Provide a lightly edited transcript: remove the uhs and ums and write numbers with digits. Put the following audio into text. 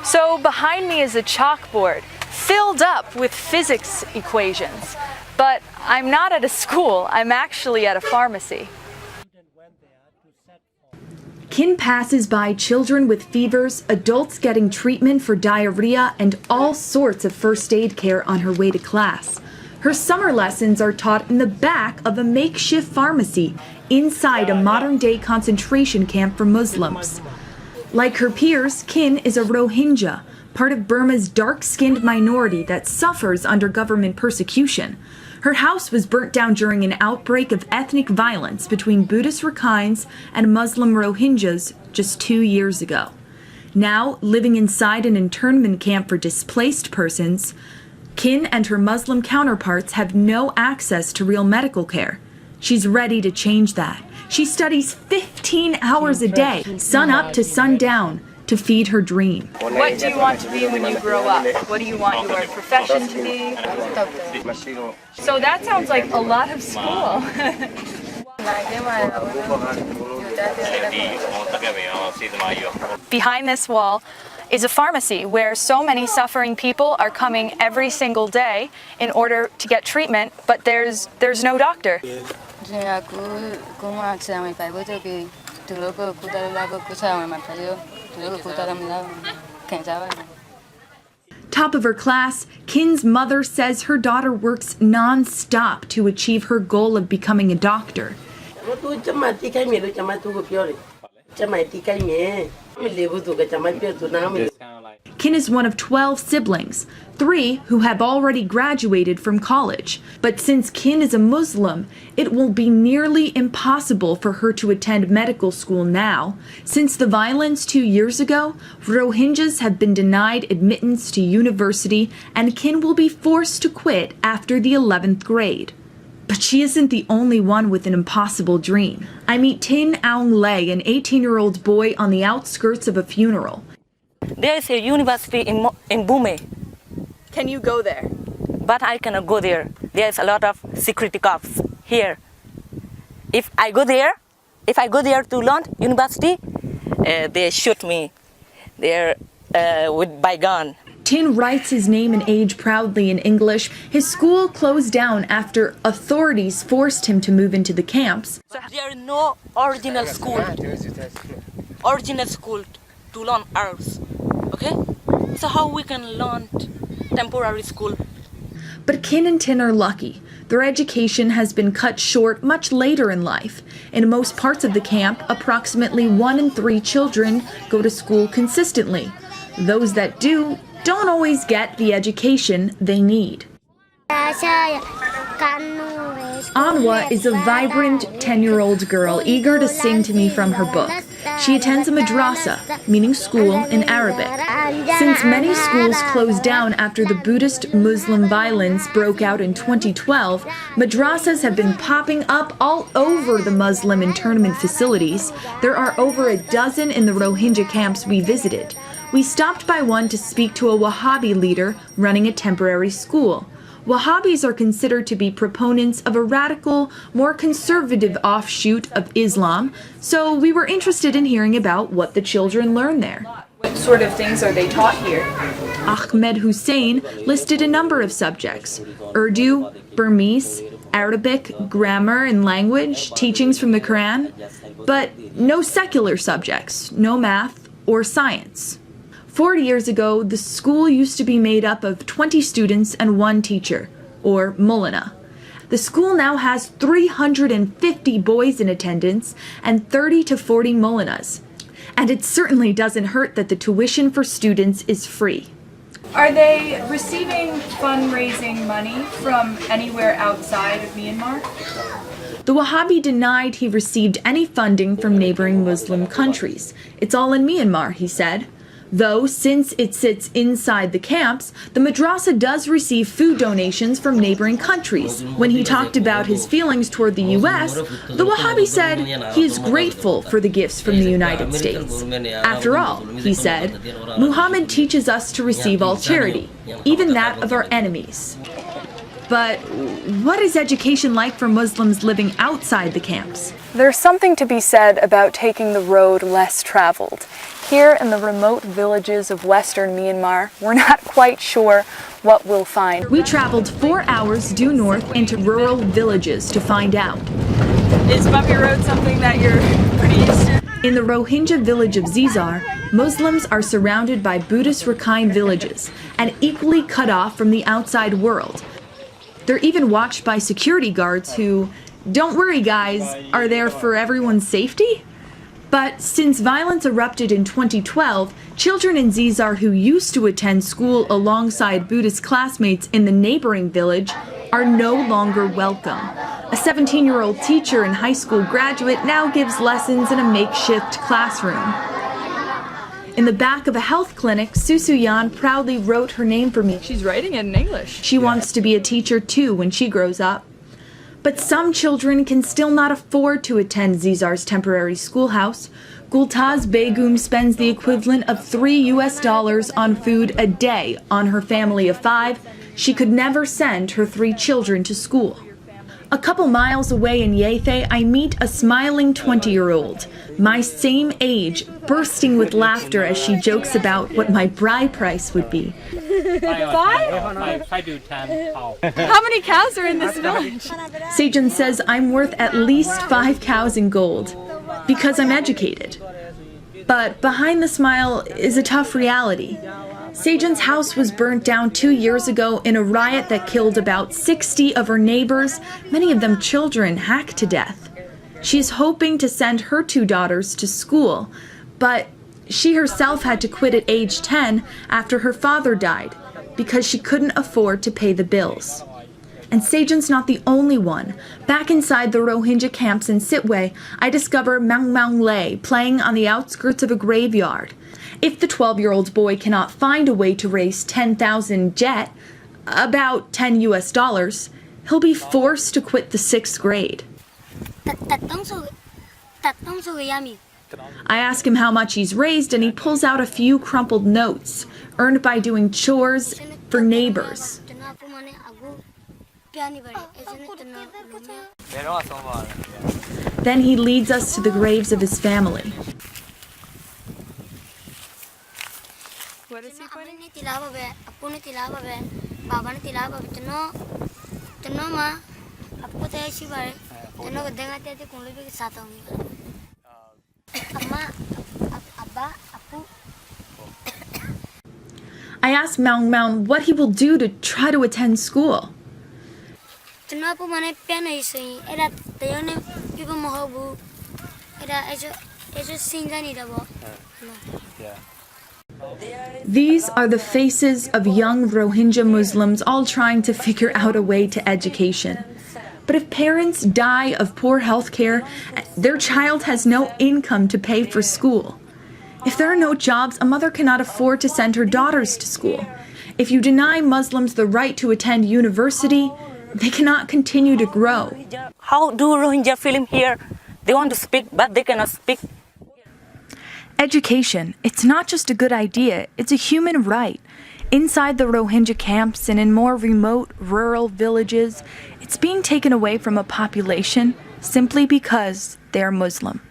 So behind me is a chalkboard filled up with physics equations. But I'm not at a school, I'm actually at a pharmacy. Kin passes by children with fevers, adults getting treatment for diarrhea, and all sorts of first aid care on her way to class. Her summer lessons are taught in the back of a makeshift pharmacy inside a modern-day concentration camp for Muslims. Like her peers, Kin is a Rohingya, part of Burma's dark-skinned minority that suffers under government persecution. Her house was burnt down during an outbreak of ethnic violence between Buddhist Rakhines and Muslim Rohingyas just 2 years ago. Now, living inside an internment camp for displaced persons, Kin and her Muslim counterparts have no access to real medical care. She's ready to change that. She studies 15 hours a day, sun up to sundown, to feed her dream. What do you want to be when you grow up? What do you want your profession to be? So that sounds like a lot of school. Behind this wall is a pharmacy where so many suffering people are coming every single day in order to get treatment, but there's no doctor. Top of her class, Kin's mother says her daughter works non-stop to achieve her goal of becoming a doctor. Kin is one of 12 siblings, 3 who have already graduated from college. But since Kin is a Muslim, it will be nearly impossible for her to attend medical school now. Since the violence 2 years ago, Rohingyas have been denied admittance to university, and Kin will be forced to quit after the 11th grade. But she isn't the only one with an impossible dream. I meet Tin Aung Lei, an 18-year-old boy on the outskirts of a funeral. There is a university in Bume. Can you go there? But I cannot go there. There's a lot of security cops here. If I go there to learn university, they shoot me. They're by gun. Tin writes his name and age proudly in English. His school closed down after authorities forced him to move into the camps. There is no original school to learn ours. Okay? So how we can learn temporary school? But Kin and Tin are lucky. Their education has been cut short much later in life. In most parts of the camp, approximately 1 in 3 children go to school consistently. Those that do don't always get the education they need. Anwa is a vibrant 10-year-old girl eager to sing to me from her book. She attends a madrasa, meaning school in Arabic. Since many schools closed down after the Buddhist-Muslim violence broke out in 2012, madrasas have been popping up all over the Muslim internment facilities. There are over a dozen in the Rohingya camps we visited. We stopped by one to speak to a Wahhabi leader running a temporary school. Wahhabis are considered to be proponents of a radical, more conservative offshoot of Islam, so we were interested in hearing about what the children learn there. What sort of things are they taught here? Ahmed Hussein listed a number of subjects: Urdu, Burmese, Arabic, grammar and language, teachings from the Quran, but no secular subjects, no math or science. 40 years ago, the school used to be made up of 20 students and 1 teacher, or Mulana. The school now has 350 boys in attendance and 30 to 40 Mulanas. And it certainly doesn't hurt that the tuition for students is free. Are they receiving fundraising money from anywhere outside of Myanmar? The Wahhabi denied he received any funding from neighboring Muslim countries. It's all in Myanmar, he said. Though, since it sits inside the camps, the madrasa does receive food donations from neighboring countries. When he talked about his feelings toward the U.S., the Wahhabi said he is grateful for the gifts from the United States. After all, he said, Muhammad teaches us to receive all charity, even that of our enemies. But what is education like for Muslims living outside the camps? There's something to be said about taking the road less traveled. Here in the remote villages of western Myanmar, we're not quite sure what we'll find. We traveled 4 hours due north into rural villages to find out. Is bumpy road something that you're pretty used to? In the Rohingya village of Zizar, Muslims are surrounded by Buddhist Rakhine villages and equally cut off from the outside world. They're even watched by security guards who, don't worry guys, are there for everyone's safety? But since violence erupted in 2012, children in Zizar who used to attend school alongside Buddhist classmates in the neighboring village are no longer welcome. A 17-year-old teacher and high school graduate now gives lessons in a makeshift classroom. In the back of a health clinic, Susuyan proudly wrote her name for me. She's writing it in English. She wants to be a teacher too when she grows up. But some children can still not afford to attend Zizar's temporary schoolhouse. Gultaz Begum spends the equivalent of $3 on food a day on her family of 5. She could never send her 3 children to school. A couple miles away in Yethe, I meet a smiling 20-year-old, my same age, bursting with laughter as she jokes about what my bride price would be. 5 to 10 cows. How many cows are in this village? Sejun says I'm worth at least 5 cows in gold because I'm educated. But behind the smile is a tough reality. Sejun's house was burnt down 2 years ago in a riot that killed about 60 of her neighbors, many of them children, hacked to death. She's hoping to send her 2 daughters to school, but she herself had to quit at age 10 after her father died because she couldn't afford to pay the bills. And Sejun's not the only one. Back inside the Rohingya camps in Sitwe, I discover Maung Maung Lay playing on the outskirts of a graveyard. If the 12-year-old boy cannot find a way to raise 10,000 jet, about $10, he'll be forced to quit the 6th grade. I ask him how much he's raised, and he pulls out a few crumpled notes, earned by doing chores for neighbors. Then he leads us to the graves of his family. What is he putting? I ask Maung Maung what he will do to try to attend school. These are the faces of young Rohingya Muslims all trying to figure out a way to education. But if parents die of poor health care, their child has no income to pay for school. If there are no jobs, a mother cannot afford to send her daughters to school. If you deny Muslims the right to attend university, they cannot continue to grow. How do Rohingya feel here? They want to speak, but they cannot speak. Education, it's not just a good idea, it's a human right. Inside the Rohingya camps and in more remote rural villages, it's being taken away from a population simply because they're Muslim.